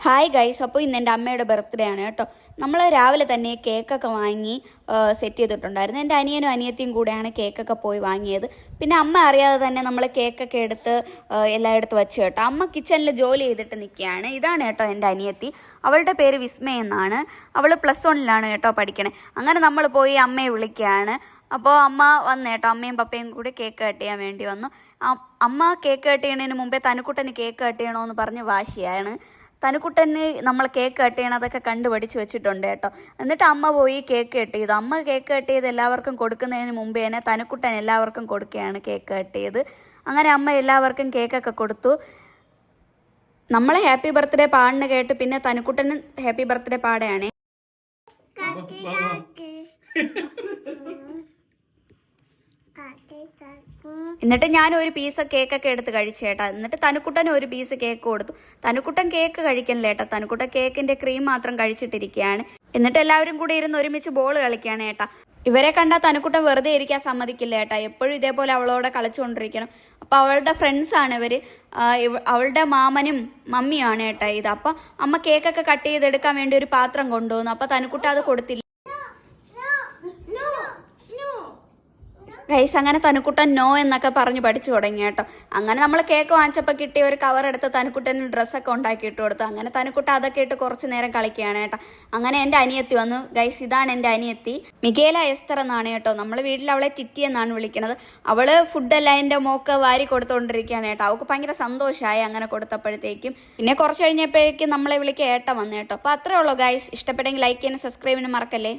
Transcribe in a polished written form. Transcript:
Hi guys, അപ്പോൾ ഇന്ന് എൻ്റെ അമ്മയുടെ ബർത്ത്ഡേ ആണ് കേട്ടോ. നമ്മൾ രാവിലെ തന്നെ കേക്കൊക്കെ വാങ്ങി സെറ്റ് ചെയ്തിട്ടുണ്ടായിരുന്നു. എൻ്റെ അനിയനും അനിയത്തിയും കൂടെയാണ് കേക്കൊക്കെ പോയി വാങ്ങിയത്. പിന്നെ അമ്മ അറിയാതെ തന്നെ നമ്മൾ കേക്കൊക്കെ എടുത്ത് എല്ലായിടത്തും വെച്ച് കേട്ടോ. അമ്മ കിച്ചണിൽ ജോലി ചെയ്തിട്ട് നിൽക്കുകയാണ്. ഇതാണ് കേട്ടോ എൻ്റെ അനിയത്തി. അവളുടെ പേര് വിസ്മയ എന്നാണ്. അവൾ +1 കേട്ടോ പഠിക്കണേ. അങ്ങനെ നമ്മൾ പോയി അമ്മയെ വിളിക്കുകയാണ്. അപ്പോൾ അമ്മ വന്നു കേട്ടോ. അമ്മയും പപ്പയും കൂടി കേക്ക് കട്ട് ചെയ്യാൻ വേണ്ടി വന്നു. അമ്മ കേക്ക് കട്ട് ചെയ്യണതിന് മുമ്പേ തനുക്കുട്ടന് കേക്ക് കട്ട് ചെയ്യണമെന്ന് പറഞ്ഞ് വാശിയാണ്. തനുക്കുട്ടന് നമ്മൾ കേക്ക് കട്ട് ചെയ്യണതൊക്കെ കണ്ടുപഠിച്ച് വെച്ചിട്ടുണ്ട് കേട്ടോ. എന്നിട്ട് അമ്മ പോയി കേക്ക് കട്ട് ചെയ്തു. അമ്മ കേക്ക് കട്ട് ചെയ്ത് എല്ലാവർക്കും കൊടുക്കുന്നതിന് മുമ്പേ തന്നെ തനുക്കുട്ടൻ എല്ലാവർക്കും കൊടുക്കുകയാണ് കേക്ക് കട്ട് ചെയ്ത്. അങ്ങനെ അമ്മ എല്ലാവർക്കും കേക്കൊക്കെ കൊടുത്തു. നമ്മളെ ഹാപ്പി ബർത്ത്ഡേ പാടിന് കേട്ട് പിന്നെ തനുക്കുട്ടന് ഹാപ്പി ബർത്ത്ഡേ പാടുകയാണേ. എന്നിട്ട് ഞാൻ ഒരു പീസ് കേക്കൊക്കെ എടുത്ത് കഴിച്ചേട്ടാ. എന്നിട്ട് തനുക്കുട്ടന് ഒരു പീസ് കേക്ക് കൊടുത്തു. തനുക്കുട്ടൻ കേക്ക് കഴിക്കണില്ല ഏട്ടാ. തനുക്കുട്ടൻ കേക്കിന്റെ ക്രീം മാത്രം കഴിച്ചിട്ടിരിക്കുകയാണ്. എന്നിട്ട് എല്ലാവരും കൂടി ഇരുന്ന് ഒരുമിച്ച് ബോൾ കളിക്കുകയാണ് ഏട്ടാ. ഇവരെ കണ്ടാൽ തനുക്കുട്ടൻ വെറുതെ ഇരിക്കാൻ സമ്മതിക്കില്ല ഏട്ടാ. എപ്പോഴും ഇതേപോലെ അവളോടെ കളിച്ചുകൊണ്ടിരിക്കണം. അപ്പോൾ അവളുടെ ഫ്രണ്ട്സാണ് ഇവർ. അവളുടെ മാമനും മമ്മിയാണ് ഏട്ടാ ഇത്. അപ്പം അമ്മ കേക്കൊക്കെ കട്ട് ചെയ്തെടുക്കാൻ വേണ്ടി ഒരു പാത്രം കൊണ്ടുവന്നു. അപ്പം തനുക്കുട്ട അത് കൊടുത്തില്ല ഗൈസ്. അങ്ങനെ തനുക്കുട്ടൻ നോ എന്നൊക്കെ പറഞ്ഞ് പഠിച്ചു തുടങ്ങി കേട്ടോ. അങ്ങനെ നമ്മൾ കേക്ക് വാങ്ങിച്ചപ്പോൾ കിട്ടിയ ഒരു കവർ എടുത്ത് തനുക്കുട്ടന് ഡ്രസ്സൊക്കെ ഉണ്ടാക്കി ഇട്ട് കൊടുത്തു. അങ്ങനെ തനുക്കുട്ട അതൊക്കെ ഇട്ട് കുറച്ച് നേരം കളിക്കുകയാണ് കേട്ടോ. അങ്ങനെ എൻ്റെ അനിയത്തി വന്നു ഗൈസ്. ഇതാണ് എൻ്റെ അനിയത്തി, മികേല എസ്തർ എന്നാണ് കേട്ടോ. നമ്മൾ വീട്ടിൽ അവളെ ടിറ്റി എന്നാണ് വിളിക്കുന്നത്. അവള് ഫുഡെല്ലാം എൻ്റെ മോക്ക് വാരി കൊടുത്തുകൊണ്ടിരിക്കുകയാണ് കേട്ടോ. അവൾക്ക് ഭയങ്കര സന്തോഷമായി അങ്ങനെ കൊടുത്തപ്പോഴത്തേക്കും. പിന്നെ കുറച്ച് കഴിഞ്ഞപ്പോഴേക്കും നമ്മളെ വിളിക്കുക ഏട്ട വന്നു കേട്ടോ. അപ്പോൾ അത്രേ ഉള്ളൂ ഗൈസ്. ഇഷ്ടപ്പെട്ടെങ്കിൽ ലൈക്ക് ചെയ്യാനും സബ്സ്ക്രൈബ് ചെയ്യാനും മറക്കല്ലേ.